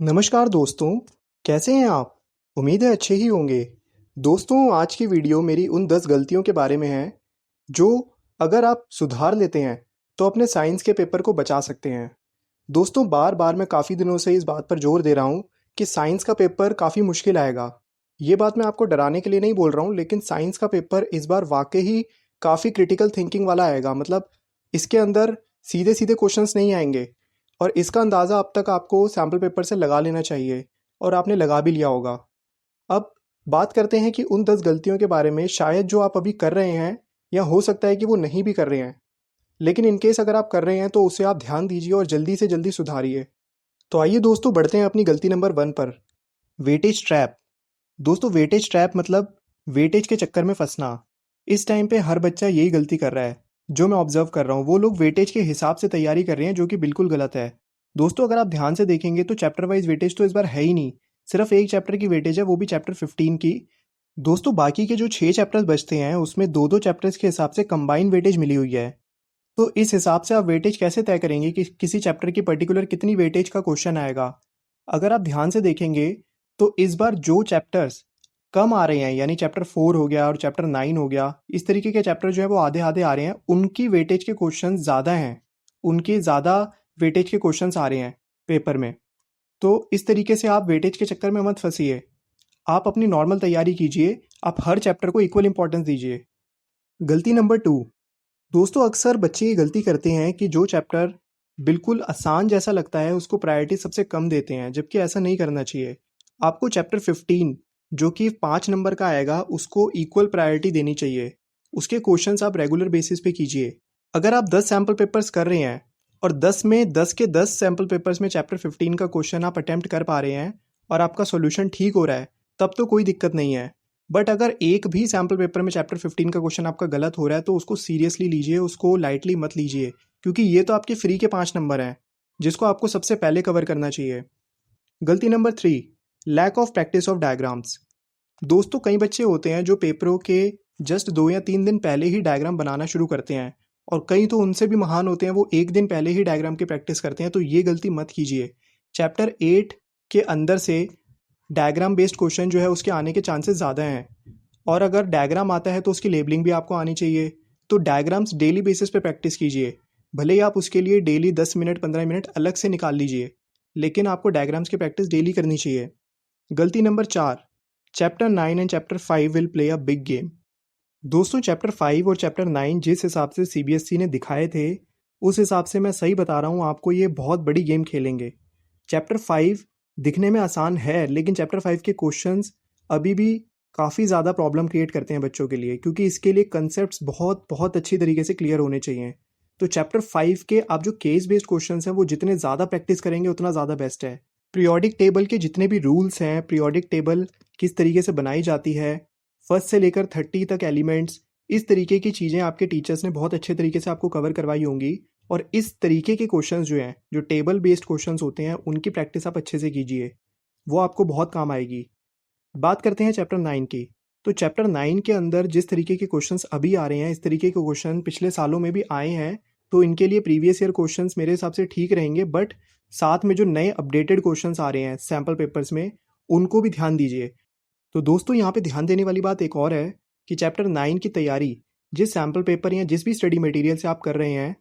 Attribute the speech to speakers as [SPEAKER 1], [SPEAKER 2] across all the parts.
[SPEAKER 1] नमस्कार दोस्तों, कैसे हैं आप? उम्मीद है अच्छे ही होंगे। दोस्तों, आज की वीडियो मेरी उन 10 गलतियों के बारे में है, जो अगर आप सुधार लेते हैं, तो अपने साइंस के पेपर को बचा सकते हैं। दोस्तों, बार-बार मैं काफ़ी दिनों से इस बात पर जोर दे रहा हूँ कि साइंस का पेपर काफ़ी मुश्किल आएगा। ये बात मैं आपको डराने के लिए नहीं बोल रहा हूँ, लेकिन साइंस का पेपर इस बार वाक़ई ही काफ़ी क्रिटिकल थिंकिंग वाला आएगा। मतलब इसके अंदर सीधे-सीधे क्वेश्चंस नहीं आएँगे और इसका अंदाज़ा अब तक आपको सैंपल पेपर से लगा लेना चाहिए और आपने लगा भी लिया होगा। अब बात करते हैं कि उन 10 गलतियों के बारे में शायद जो आप अभी कर रहे हैं या हो सकता है कि वो नहीं भी कर रहे हैं। लेकिन इन केस अगर आप कर रहे हैं तो उसे आप ध्यान दीजिए और जल्दी से जल्दी सुधारिए। तो आइए दोस्तों बढ़ते हैं अपनी गलती नंबर 1 पर। Weightage trap. दोस्तों, वेटेज ट्रैप मतलब वेटेज के चक्कर में फंसना। इस टाइम पे हर बच्चा यही गलती कर रहा है। जो मैं ऑब्जर्व कर रहा हूँ, वो लोग वेटेज के हिसाब से तैयारी कर रहे हैं, जो कि बिल्कुल गलत है। दोस्तों, अगर आप ध्यान से देखेंगे तो चैप्टर वाइज वेटेज तो इस बार है ही नहीं। सिर्फ एक चैप्टर की वेटेज है, वो भी चैप्टर 15 की। दोस्तों, बाकी के जो 6 चैप्टर्स बचते हैं उसमें दो दो चैप्टर्स के हिसाब से कंबाइन वेटेज मिली हुई है। तो इस हिसाब से आप वेटेज कैसे तय करेंगे कि किसी चैप्टर की पर्टिकुलर कितनी वेटेज का क्वेश्चन आएगा? अगर आप ध्यान से देखेंगे तो इस बार जो चैप्टर्स कम आ रहे हैं, यानी चैप्टर 4 हो गया और चैप्टर 9 हो गया, इस तरीके के चैप्टर जो है वो आधे आधे आ रहे हैं, उनकी वेटेज के क्वेश्चन ज़्यादा हैं। उनके ज़्यादा वेटेज के क्वेश्चंस आ रहे हैं पेपर में। तो इस तरीके से आप वेटेज के चक्कर में मत फंसिए। आप अपनी नॉर्मल तैयारी कीजिए। आप हर चैप्टर को इक्वल इंपॉर्टेंस दीजिए। गलती नंबर 2। दोस्तों, अक्सर बच्चे ये गलती करते हैं कि जो चैप्टर बिल्कुल आसान जैसा लगता है उसको प्रायोरिटी सबसे कम देते हैं, जबकि ऐसा नहीं करना चाहिए। आपको चैप्टर 15 जो कि 5 नंबर का आएगा उसको इक्वल प्रायोरिटी देनी चाहिए। उसके क्वेश्चंस आप रेगुलर बेसिस पे कीजिए। अगर आप 10 सैम्पल पेपर्स कर रहे हैं और 10 में 10 के 10 सैम्पल पेपर्स में चैप्टर 15 का क्वेश्चन आप अटेम्प्ट कर पा रहे हैं और आपका सॉल्यूशन ठीक हो रहा है, तब तो कोई दिक्कत नहीं है। बट अगर एक भी सैम्पल पेपर में चैप्टर 15 का क्वेश्चन आपका गलत हो रहा है तो उसको सीरियसली लीजिए, उसको लाइटली मत लीजिए, क्योंकि ये तो आपके फ्री के 5 नंबर हैं, जिसको आपको सबसे पहले कवर करना चाहिए। गलती number 3। Lack of practice of diagrams. दोस्तों, कई बच्चे होते हैं जो पेपरों के जस्ट 2 या 3 दिन पहले ही डायग्राम बनाना शुरू करते हैं, और कई तो उनसे भी महान होते हैं, वो एक दिन पहले ही डायग्राम की प्रैक्टिस करते हैं। तो ये गलती मत कीजिए। चैप्टर 8 के अंदर से डायग्राम बेस्ड क्वेश्चन जो है उसके आने के चांसेस ज़्यादा हैं, और अगर डायग्राम आता है तो उसकी लेबलिंग भी आपको आनी चाहिए। तो डायग्राम्स डेली बेसिस पे प्रैक्टिस कीजिए। भले ही आप उसके लिए डेली 10 मिनट 15 मिनट अलग से निकाल लीजिए, लेकिन आपको डायग्राम्स की प्रैक्टिस डेली करनी चाहिए। गलती number 4। Chapter 9 and chapter 5 will play a big game. दोस्तों, चैप्टर 5 और चैप्टर 9 जिस हिसाब से सीबीएसई ने दिखाए थे, उस हिसाब से मैं सही बता रहा हूँ आपको, ये बहुत बड़ी गेम खेलेंगे। चैप्टर 5 दिखने में आसान है, लेकिन चैप्टर 5 के क्वेश्चंस अभी भी काफ़ी ज़्यादा प्रॉब्लम क्रिएट करते हैं बच्चों के लिए, क्योंकि इसके लिए कंसेप्ट्स बहुत बहुत अच्छी तरीके से क्लियर होने चाहिए। तो चैप्टर 5 के आप जो केस बेस्ड क्वेश्चंस हैं वो जितने ज़्यादा प्रैक्टिस करेंगे उतना ज़्यादा बेस्ट है। पीरियोडिक टेबल के जितने भी रूल्स हैं, पीरियोडिक टेबल किस तरीके से बनाई जाती है, फर्स्ट से लेकर 30 तक एलिमेंट्स, इस तरीके की चीज़ें आपके टीचर्स ने बहुत अच्छे तरीके से आपको कवर करवाई होंगी। और इस तरीके के क्वेश्चंस जो हैं, जो टेबल बेस्ड क्वेश्चंस होते हैं, उनकी प्रैक्टिस आप अच्छे से कीजिए। वो आपको बहुत काम आएगी। बात करते हैं चैप्टर 9 की। तो चैप्टर 9 के अंदर जिस तरीके के क्वेश्चंस अभी आ रहे हैं, इस तरीके के क्वेश्चन पिछले सालों में भी आए हैं। तो इनके लिए प्रीवियस ईयर क्वेश्चंस मेरे हिसाब से ठीक रहेंगे, बट साथ में जो नए अपडेटेड क्वेश्चंस आ रहे हैं सैम्पल पेपर्स में, उनको भी ध्यान दीजिए। तो दोस्तों, यहाँ पे ध्यान देने वाली बात एक और है कि चैप्टर 9 की तैयारी जिस सैम्पल पेपर या जिस भी स्टडी मटेरियल से आप कर रहे हैं,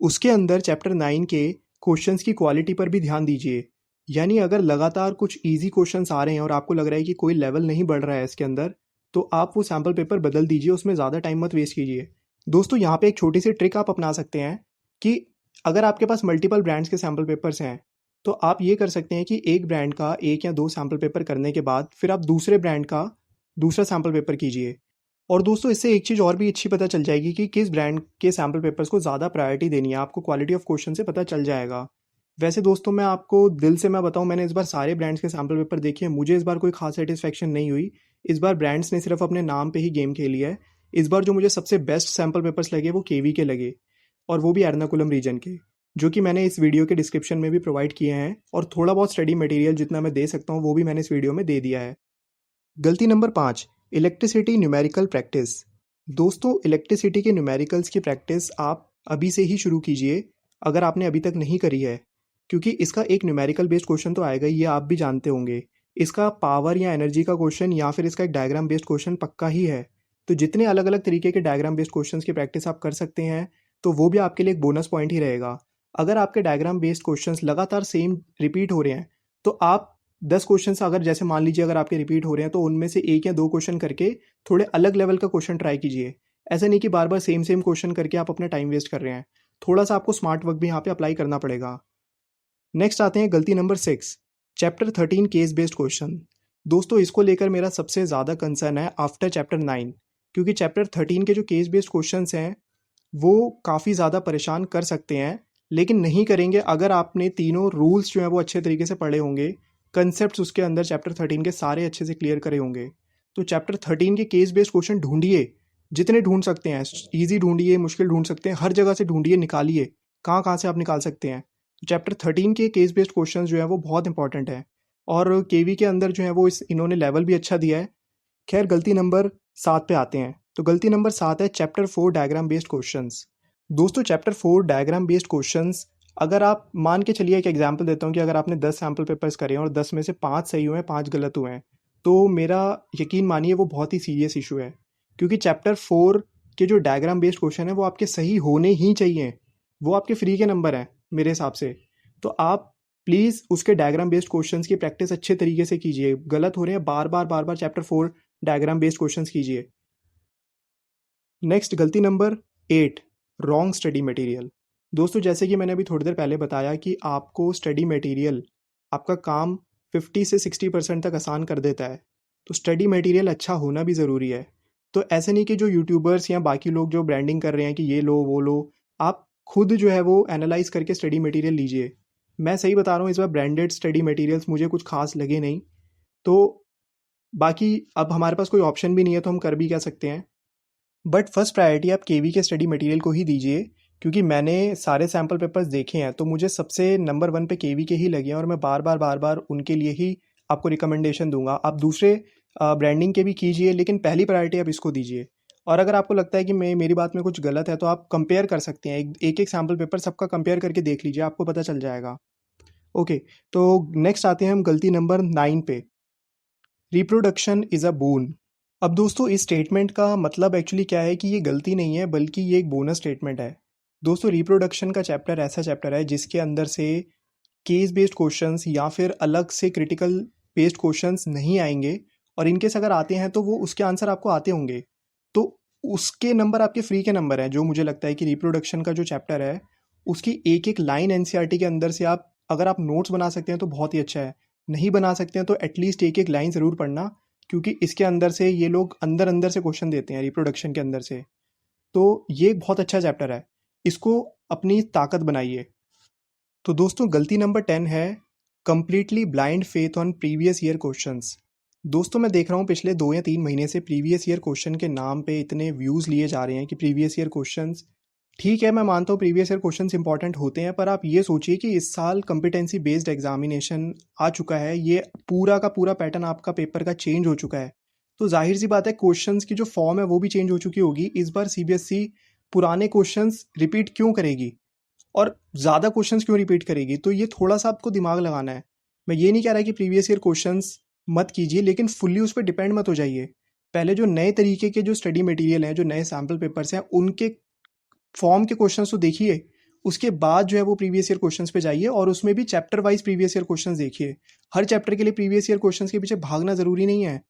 [SPEAKER 1] उसके अंदर चैप्टर 9 के क्वेश्चंस की क्वालिटी पर भी ध्यान दीजिए। यानी अगर लगातार कुछ इजी क्वेश्चंस आ रहे हैं और आपको लग रहा है कि कोई लेवल नहीं बढ़ रहा है इसके अंदर, तो आप वो सैम्पल पेपर बदल दीजिए, उसमें ज़्यादा टाइम मत वेस्ट कीजिए। दोस्तों, यहाँ पे एक छोटी सी ट्रिक आप अपना सकते हैं कि अगर आपके पास मल्टीपल ब्रांड्स के सैम्पल पेपर्स हैं, तो आप ये कर सकते हैं कि एक ब्रांड का 1 या 2 सैम्पल पेपर करने के बाद फिर आप दूसरे ब्रांड का दूसरा सैम्पल पेपर कीजिए। और दोस्तों, इससे एक चीज़ और भी अच्छी पता चल जाएगी कि किस ब्रांड के सैम्पल पेपर्स को ज़्यादा प्रायोरिटी देनी है, आपको क्वालिटी ऑफ क्वेश्चन से पता चल जाएगा। वैसे दोस्तों, मैं आपको दिल से मैं बताऊं, मैंने इस बार सारे ब्रांड्स के सैम्पल पेपर देखे हैं, मुझे इस बार कोई खास सेटिस्फेक्शन नहीं हुई। इस बार ब्रांड्स ने सिर्फ अपने नाम पे ही गेम खेली है। इस बार जो मुझे सबसे बेस्ट सैम्पल पेपर्स लगे वो केवी के लगे, और वो भी एर्नाकुलम रीजन के, जो कि मैंने इस वीडियो के डिस्क्रिप्शन में भी प्रोवाइड किए हैं, और थोड़ा बहुत स्टडी मटेरियल जितना मैं दे सकता हूँ वो भी मैंने इस वीडियो में दे दिया है। गलती नंबर 5। Electricity numerical practice. दोस्तों, इलेक्ट्रिसिटी के न्यूमेरिकल्स की प्रैक्टिस आप अभी से ही शुरू कीजिए, अगर आपने अभी तक नहीं करी है। क्योंकि इसका एक न्यूमेरिकल बेस्ड क्वेश्चन तो आएगा, ये आप भी जानते होंगे। इसका पावर या एनर्जी का क्वेश्चन या फिर इसका एक डायग्राम बेस्ड क्वेश्चन पक्का ही है। तो जितने अलग अलग तरीके के डायग्राम बेस्ड क्वेश्चन की प्रैक्टिस आप कर सकते हैं तो वो भी आपके लिए एक बोनस पॉइंट ही रहेगा। अगर आपके डायग्राम बेस्ड क्वेश्चंस लगातार सेम रिपीट हो रहे हैं तो आप 10 क्वेश्चंस अगर जैसे मान लीजिए अगर आपके रिपीट हो रहे हैं तो उनमें से 1 या 2 क्वेश्चन करके थोड़े अलग लेवल का क्वेश्चन ट्राई कीजिए। ऐसा नहीं कि बार बार सेम सेम क्वेश्चन करके आप अपना टाइम वेस्ट कर रहे हैं। थोड़ा सा आपको स्मार्ट वर्क भी यहाँ पे अप्लाई करना पड़ेगा। नेक्स्ट आते हैं गलती number 6, chapter 13 case based question. दोस्तों इसको लेकर मेरा सबसे ज़्यादा कंसर्न है आफ्टर चैप्टर 9, क्योंकि चैप्टर 13 के जो केस बेस्ड क्वेश्चंस हैं वो काफ़ी ज़्यादा परेशान कर सकते हैं, लेकिन नहीं करेंगे अगर आपने तीनों रूल्स जो हैं वो अच्छे तरीके से पढ़े होंगे, कंसेप्ट्स उसके अंदर चैप्टर 13 के सारे अच्छे से क्लियर करे होंगे। तो चैप्टर 13 के केस बेस्ड क्वेश्चन ढूंढिए, जितने ढूंढ सकते हैं, ईजी ढूंढिए, मुश्किल ढूंढ सकते हैं, हर जगह से ढूंढिए, निकालिए कहाँ कहाँ से आप निकाल सकते हैं। तो चैप्टर 13 के केस बेस्ड क्वेश्चन जो है वो बहुत इंपॉर्टेंट है और केवी के अंदर जो है वो इन्होंने लेवल भी अच्छा दिया है। खैर गलती नंबर 7 पे आते हैं। तो गलती नंबर 7 है चैप्टर 4 डायग्राम बेस्ड क्वेश्चंस। दोस्तों चैप्टर 4 डायग्राम बेस्ड क्वेश्चंस, अगर आप मान के चलिए, एक एग्जांपल देता हूँ कि अगर आपने 10 सैम्पल पेपर्स करे हैं और 10 में से 5 सही हुए हैं, 5 गलत हुए हैं, तो मेरा यकीन मानिए वो बहुत ही सीरियस इशू है। क्योंकि चैप्टर 4 के जो डायग्राम बेस्ड क्वेश्चन है वो आपके सही होने ही चाहिए, वो आपके फ्री के नंबर हैं मेरे हिसाब से। तो आप प्लीज़ उसके डायग्राम बेस्ड क्वेश्चंस की प्रैक्टिस अच्छे तरीके से कीजिए। गलत हो रहे हैं, बार बार चैप्टर 4 डायग्राम बेस्ड क्वेश्चंस कीजिए। नेक्स्ट गलती नंबर 8, रॉन्ग स्टडी मटेरियल। दोस्तों जैसे कि मैंने अभी थोड़ी देर पहले बताया कि आपको स्टडी मटेरियल आपका काम 50 से 60% तक आसान कर देता है। तो स्टडी मटेरियल अच्छा होना भी ज़रूरी है। तो ऐसे नहीं कि जो यूट्यूबर्स या बाकी लोग जो ब्रांडिंग कर रहे हैं कि ये लो वो लो, आप खुद जो है वो एनालाइज करके स्टडी मटेरियल लीजिए। मैं सही बता रहा हूँ, इस बार ब्रांडेड स्टडी मटेरियल्स मुझे कुछ खास लगे नहीं। तो बाकी अब हमारे पास कोई ऑप्शन भी नहीं है तो हम कर भी क्या सकते हैं। बट फर्स्ट प्रायोरिटी आप केवी के स्टडी मटेरियल को ही दीजिए, क्योंकि मैंने सारे सैम्पल पेपर्स देखे हैं तो मुझे सबसे नंबर 1 पे केवी के ही लगे हैं और मैं बार बार उनके लिए ही आपको रिकमेंडेशन दूंगा। आप दूसरे ब्रांडिंग के भी कीजिए, लेकिन पहली प्रायोरिटी आप इसको दीजिए। और अगर आपको लगता है कि मेरी बात में कुछ गलत है तो आप कंपेयर कर सकते हैं, एक सैम्पल पेपर सबका कंपेयर करके देख लीजिए, आपको पता चल जाएगा। ओके, तो नेक्स्ट आते हैं हम गलती नंबर 9 पे, रिप्रोडक्शन इज़ अ बून। अब दोस्तों इस स्टेटमेंट का मतलब एक्चुअली क्या है कि ये गलती नहीं है बल्कि ये एक बोनस स्टेटमेंट है। दोस्तों रिप्रोडक्शन का चैप्टर ऐसा चैप्टर है जिसके अंदर से केस बेस्ड क्वेश्चंस या फिर अलग से क्रिटिकल बेस्ड क्वेश्चंस नहीं आएंगे, और इनकेस अगर आते हैं तो वो उसके आंसर आपको आते होंगे, तो उसके नंबर आपके फ्री के नंबर हैं। जो मुझे लगता है कि रिप्रोडक्शन का जो चैप्टर है उसकी एक एक लाइन एनसीईआरटी के अंदर से आप अगर आप नोट्स बना सकते हैं तो बहुत ही अच्छा है, नहीं बना सकते हैं तो एटलीस्ट एक एक लाइन ज़रूर पढ़ना, क्योंकि इसके अंदर से ये लोग अंदर अंदर से क्वेश्चन देते हैं रिप्रोडक्शन के अंदर से। तो ये एक बहुत अच्छा चैप्टर है, इसको अपनी ताकत बनाइए। तो दोस्तों गलती नंबर 10 है completely blind faith on previous year questions. दोस्तों मैं देख रहा हूँ पिछले 2 या 3 महीने से प्रीवियस ईयर क्वेश्चन के नाम पे इतने व्यूज़ लिए जा रहे हैं कि प्रीवियस ईयर क्वेश्चंस, ठीक है मैं मानता हूँ प्रीवियस ईयर क्वेश्चंस इंपॉर्टेंट होते हैं, पर आप ये सोचिए कि इस साल कॉम्पिटेंसी बेस्ड एग्जामिनेशन आ चुका है, ये पूरा का पूरा पैटर्न आपका पेपर का चेंज हो चुका है। तो जाहिर सी बात है क्वेश्चंस की जो फॉर्म है वो भी चेंज हो चुकी होगी। इस बार सीबीएसई पुराने क्वेश्चंस रिपीट क्यों करेगी और ज़्यादा क्वेश्चंस क्यों रिपीट करेगी, तो ये थोड़ा सा आपको दिमाग लगाना है। मैं ये नहीं कह रहा कि प्रीवियस ईयर क्वेश्चंस मत कीजिए, लेकिन फुल्ली उस पर डिपेंड मत हो जाइए। पहले जो नए तरीके के जो स्टडी मटेरियल हैं, जो नए सैम्पल पेपर्स हैं, उनके फॉर्म के क्वेश्चंस तो देखिए, उसके बाद जो है वो प्रीवियस ईयर क्वेश्चंस पे जाइए और उसमें भी chapter wise previous year questions देखिए। हर चैप्टर के लिए प्रीवियस ईयर क्वेश्चंस के पीछे भागना ज़रूरी नहीं है।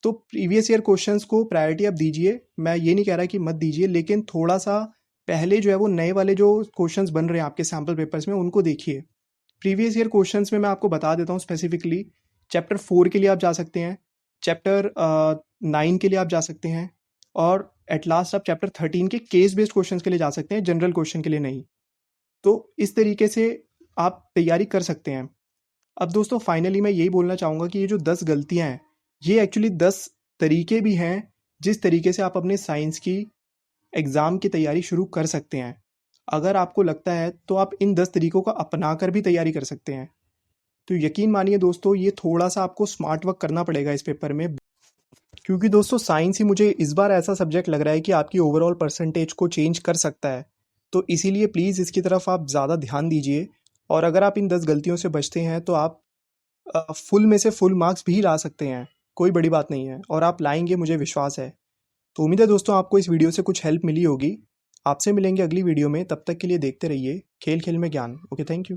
[SPEAKER 1] तो प्रीवियस ईयर क्वेश्चंस को प्रायोरिटी आप दीजिए, मैं ये नहीं कह रहा कि मत दीजिए, लेकिन थोड़ा सा पहले जो है वो नए वाले जो क्वेश्चंस बन रहे हैं आपके सैम्पल पेपर्स में उनको देखिए। प्रीवियस ईयर क्वेश्चंस में मैं आपको बता देता हूँ स्पेसिफिकली, चैप्टर 4 के लिए आप जा सकते हैं, चैप्टर 9 के लिए आप जा सकते हैं, और एट लास्ट आप चैप्टर 13 के केस बेस्ड क्वेश्चन के लिए जा सकते हैं, जनरल क्वेश्चन के लिए नहीं। तो इस तरीके से आप तैयारी कर सकते हैं। अब दोस्तों फाइनली मैं यही बोलना चाहूँगा कि ये जो 10 गलतियाँ हैं, ये एक्चुअली 10 तरीके भी हैं जिस तरीके से आप अपने साइंस की एग्ज़ाम की तैयारी शुरू कर सकते हैं। अगर आपको लगता है तो आप इन 10 तरीकों को अपना कर भी तैयारी कर सकते हैं। तो यकीन मानिए दोस्तों, ये थोड़ा सा आपको स्मार्ट वर्क करना पड़ेगा इस पेपर में, क्योंकि दोस्तों साइंस ही मुझे इस बार ऐसा सब्जेक्ट लग रहा है कि आपकी ओवरऑल परसेंटेज को चेंज कर सकता है। तो इसीलिए प्लीज़ इसकी तरफ आप ज़्यादा ध्यान दीजिए और अगर आप इन 10 गलतियों से बचते हैं तो आप फुल में से फुल मार्क्स भी ला सकते हैं। कोई बड़ी बात नहीं है और आप लाएंगे, मुझे विश्वास है। तो उम्मीद है दोस्तों आपको इस वीडियो से कुछ हेल्प मिली होगी। आपसे मिलेंगे अगली वीडियो में, तब तक के लिए देखते रहिए खेल खेल में ज्ञान। Okay, thank you.